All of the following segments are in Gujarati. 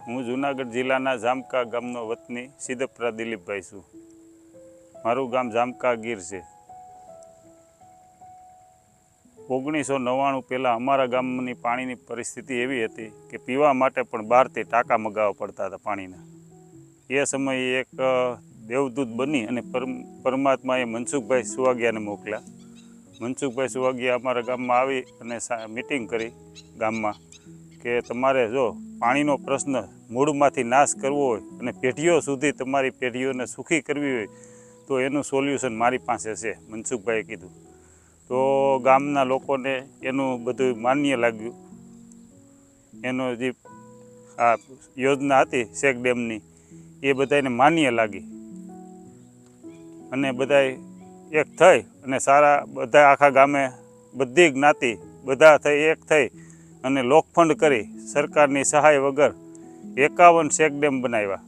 હું જૂનાગઢ જિલ્લાના જામકા ગામનો વતની સિદ્ધપરા દિલીપભાઈ છું. મારું ગામ જામકા ગીર છે. 1999 પહેલાં અમારા ગામની પાણીની પરિસ્થિતિ એવી હતી કે પીવા માટે પણ બહારથી ટાંકા મગાવવા પડતા હતા પાણીના. એ સમયે એક દેવદૂત બની અને પરમાત્માએ મનસુખભાઈ સુવાગિયાને મોકલ્યા. મનસુખભાઈ સુવાગિયા અમારા ગામમાં આવી અને મિટિંગ કરી ગામમાં કે તમારે જો પાણીનો પ્રશ્ન મૂળમાંથી નાશ કરવો હોય અને પેઢીઓ સુધી તમારી પેઢીઓને સુખી કરવી હોય તો એનું સોલ્યુશન મારી પાસે છે, મનસુખભાઈએ કીધું. તો ગામના લોકોને એનું બધું માન્ય લાગ્યું. એનો જે આ યોજના હતી શેક ડેમની એ બધાને માન્ય લાગી અને બધાય એક થઈ અને સારા બધા આખા ગામે બધી જ્ઞાતિ બધા થઈ એક થઈ અને લોકફંડ કરી સરકારની સહાય વગર 51 શેક ડેમ બનાવ્યા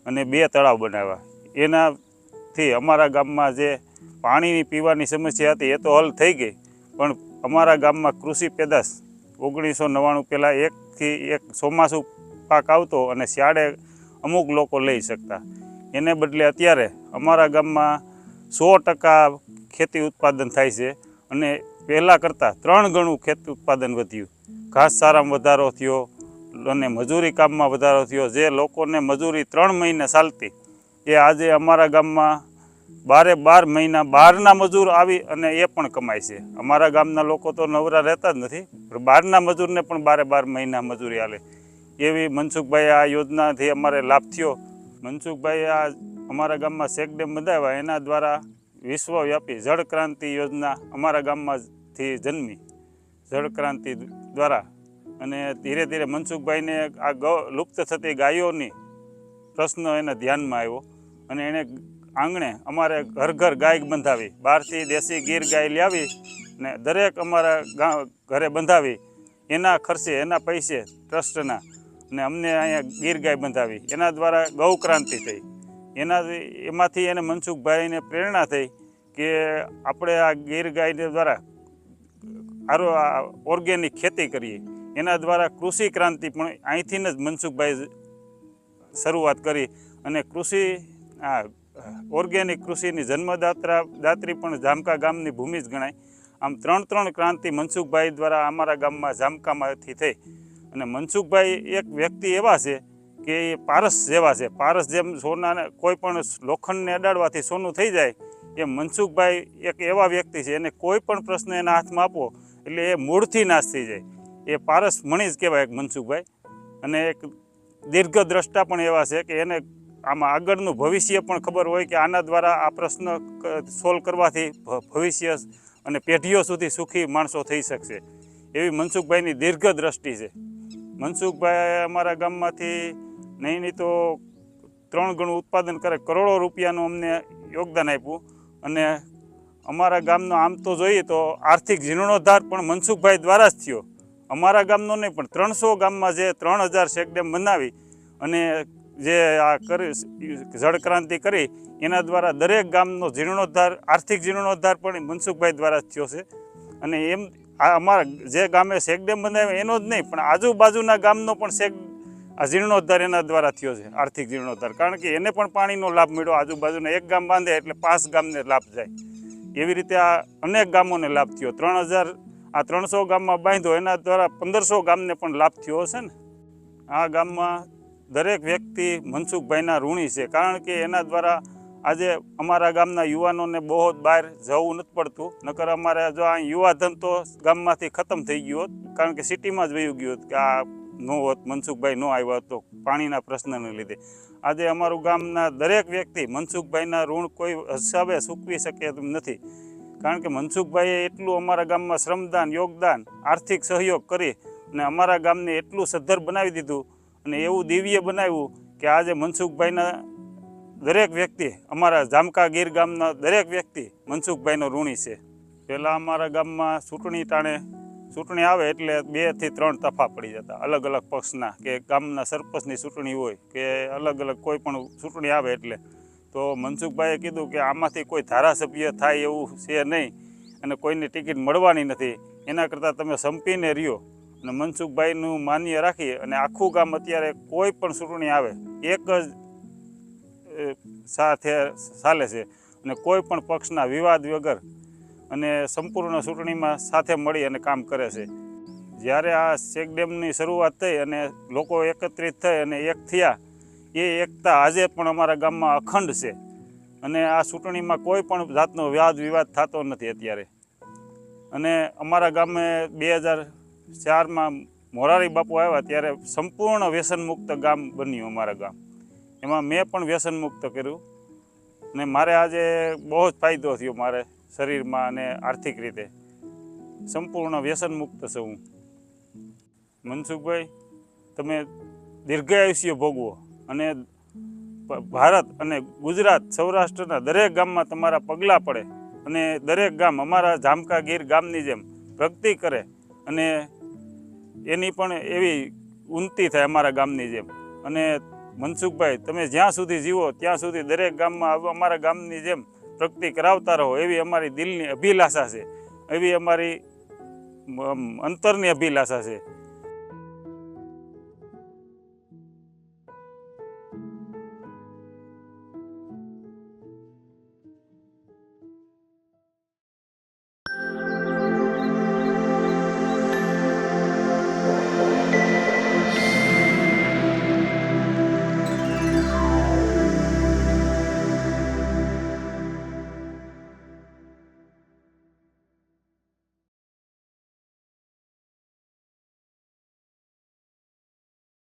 અને 2 તળાવ બનાવ્યા. એનાથી અમારા ગામમાં જે પાણીની પીવાની સમસ્યા હતી એ તો હલ થઈ ગઈ, પણ અમારા ગામમાં કૃષિ પેદાશ 1999 પહેલાં એકથી એક ચોમાસું પાક આવતો અને શિયાળે અમુક લોકો લઈ શકતા. એને બદલે અત્યારે અમારા ગામમાં 100% ખેતી ઉત્પાદન થાય છે અને પહેલાં કરતાં 3 ગણું ખેતી ઉત્પાદન વધ્યું. ઘાસચારામાં વધારો થયો અને મજૂરી કામમાં વધારો થયો. જે લોકોને મજૂરી 3 મહિને ચાલતી એ આજે અમારા ગામમાં 12 મહિના બહારના મજૂર આવી અને એ પણ કમાય છે. અમારા ગામના લોકો તો નવરા રહેતા જ નથી, પણ બહારના મજૂરને પણ 12 મહિના મજૂરી આલે એવી મનસુખભાઈ આ યોજનાથી અમારે લાભ થયો. મનસુખભાઈ આ અમારા ગામમાં શેક ડેમ બંધાવ્યા એના દ્વારા વિશ્વવ્યાપી જળ ક્રાંતિ યોજના અમારા ગામમાંથી જન્મી. જળ ક્રાંતિ દ્વારા અને ધીરે ધીરે મનસુખભાઈને આ લુપ્ત થતી ગાયોની પ્રશ્ન એના ધ્યાનમાં આવ્યો અને એણે આંગણે અમારે ઘર ગાય બંધાવી. બહારથી દેશી ગીર ગાય લાવી ને દરેક અમારા ઘરે બંધાવી. એના ખર્ચે એના પૈસે ટ્રસ્ટના ને અમને અહીંયા ગીર ગાય બંધાવી. એના દ્વારા ગૌ ક્રાંતિ થઈ. એમાંથી એને મનસુખભાઈને પ્રેરણા થઈ કે આપણે આ ગીર ગાય દ્વારા ઓર્ગેનિક ખેતી કરીએ. એના દ્વારા કૃષિ ક્રાંતિ પણ અહીંથી જ મનસુખભાઈ શરૂઆત કરી અને ઓર્ગેનિક કૃષિની જન્મદાત્રી પણ જામકા ગામની ભૂમિ જ ગણાય. આમ 3 ક્રાંતિ મનસુખભાઈ દ્વારા અમારા ગામમાં જામકામાંથી થઈ. અને મનસુખભાઈ એક વ્યક્તિ એવા છે કે એ પારસ જેવા છે. પારસ જેમ સોનાને કોઈ પણ લોખંડને અડાડવાથી સોનું થઈ જાય એ મનસુખભાઈ એક એવા વ્યક્તિ છે. એને કોઈ પણ પ્રશ્ન એના હાથમાં આપો એટલે એ મૂળથી નાશ થઈ જાય. એ પારસ મણી જ કહેવાય મનસુખભાઈ. અને એક દીર્ઘદ્રષ્ટા પણ એવા છે કે એને આમાં આગળનું ભવિષ્ય પણ ખબર હોય કે આના દ્વારા આ પ્રશ્ન સોલ્વ કરવાથી ભવિષ્ય અને પેઢીઓ સુધી સુખી માણસો થઈ શકશે એવી મનસુખભાઈની દીર્ઘદ્રષ્ટિ છે. મનસુખભાઈ અમારા ગામમાંથી નહીં તો 3 ગણું ઉત્પાદન કરે, કરોડો રૂપિયાનું અમને યોગદાન આપ્યું. અને અમારા ગામનો આમ તો જોઈએ તો આર્થિક જીર્ણોદ્ધાર પણ મનસુખભાઈ દ્વારા જ થયો. અમારા ગામનો નહીં પણ 300 ગામમાં જે 3000 શેક ડેમ બનાવી અને જે આ જળ ક્રાંતિ કરી એના દ્વારા દરેક ગામનો જીર્ણોદ્ધાર, આર્થિક જીર્ણોદ્ધાર પણ મનસુખભાઈ દ્વારા જ થયો છે. અને એમ આ અમારા જે ગામે શેક ડેમ બંધાવ્યો એનો જ નહીં પણ આજુબાજુના ગામનો પણ આ જીર્ણોદ્ધાર એના દ્વારા થયો છે, આર્થિક જીર્ણોદ્ધાર. કારણ કે એને પણ પાણીનો લાભ મળ્યો. આજુબાજુના એક ગામ બાંધે એટલે 5 ગામને લાભ જાય. એવી રીતે આ અનેક ગામોને લાભ થયો. 300 ગામમાં બાંધ્યો એના દ્વારા 1500 ગામને પણ લાભ થયો હશે ને. આ ગામમાં દરેક વ્યક્તિ મનસુખભાઈના ઋણી છે. કારણ કે એના દ્વારા આજે અમારા ગામના યુવાનોને બહુ બહાર જવું નથી પડતું. નકર અમારે જો આ યુવાધન તો ગામમાંથી ખતમ થઈ ગયું હોત, કારણ કે સિટીમાં જ વયું ગયું હોત કે આ ન હોત, મનસુખભાઈ ન આવ્યા તો પાણીના પ્રશ્નને લીધે. આજે અમારું ગામના દરેક વ્યક્તિ મનસુખભાઈના ઋણ કોઈ હિસાબે ચૂકવી શકે એમ નથી. કારણ કે મનસુખભાઈએ એટલું અમારા ગામમાં શ્રમદાન, યોગદાન, આર્થિક સહયોગ કરી અને અમારા ગામને એટલું સદ્ધર બનાવી દીધું અને એવું દિવ્ય બનાવ્યું કે આજે મનસુખભાઈના દરેક વ્યક્તિ, અમારા જામકા ગીર ગામના દરેક વ્યક્તિ મનસુખભાઈનો ઋણી છે. પહેલાં અમારા ગામમાં ચૂંટણી આવે એટલે 2 થી 3 તફા પડી જતા અલગ અલગ પક્ષના, કે ગામના સરપંચની ચૂંટણી હોય કે અલગ અલગ કોઈ પણ ચૂંટણી આવે એટલે. તો મનસુખભાઈએ કીધું કે આમાંથી કોઈ ધારાસભ્ય થાય એવું છે નહીં અને કોઈની ટિકિટ મળવાની નથી. એના કરતાં તમે સંપીને રહ્યો અને મનસુખભાઈનું માન્ય રાખી અને આખું ગામ અત્યારે કોઈ પણ ચૂંટણી આવે એક જ સાથે ચાલે છે અને કોઈ પણ પક્ષના વિવાદ વગર અને સંપૂર્ણ ચૂંટણીમાં સાથે મળી અને કામ કરે છે. જ્યારે આ ચેકડેમની શરૂઆત થઈ અને લોકો એકત્રિત થઈ અને એક થયા, એ એકતા આજે પણ અમારા ગામમાં અખંડ છે અને આ ચૂંટણીમાં કોઈ પણ જાતનો વાદ વિવાદ થતો નથી અત્યારે. અને અમારા ગામે 2004માં મોરારી બાપુ આવ્યા ત્યારે સંપૂર્ણ વ્યસનમુક્ત ગામ બન્યું અમારા ગામ. એમાં મેં પણ વ્યસનમુક્ત કર્યું અને મારે આજે બહુ જ ફાયદો થયો મારે શરીરમાં અને આર્થિક રીતે. સંપૂર્ણ વ્યસનમુક્ત છું હું. મનસુખભાઈ, તમે દીર્ઘાયુષ્ય ભોગવો અને ભારત અને ગુજરાત સૌરાષ્ટ્રના દરેક ગામમાં તમારા પગલાં પડે અને દરેક ગામ અમારા જામકા ગીર ગામની જેમ પ્રગતિ કરે અને એની પણ એવી ઉન્નતિ થાય અમારા ગામની જેમ. અને મનસુખભાઈ, તમે જ્યાં સુધી જીવો ત્યાં સુધી દરેક ગામમાં અમારા ગામની જેમ પ્રગતિ કરાવતા રહો એવી અમારી દિલની અભિલાષા છે, એવી અમારી અંતરની અભિલાષા છે.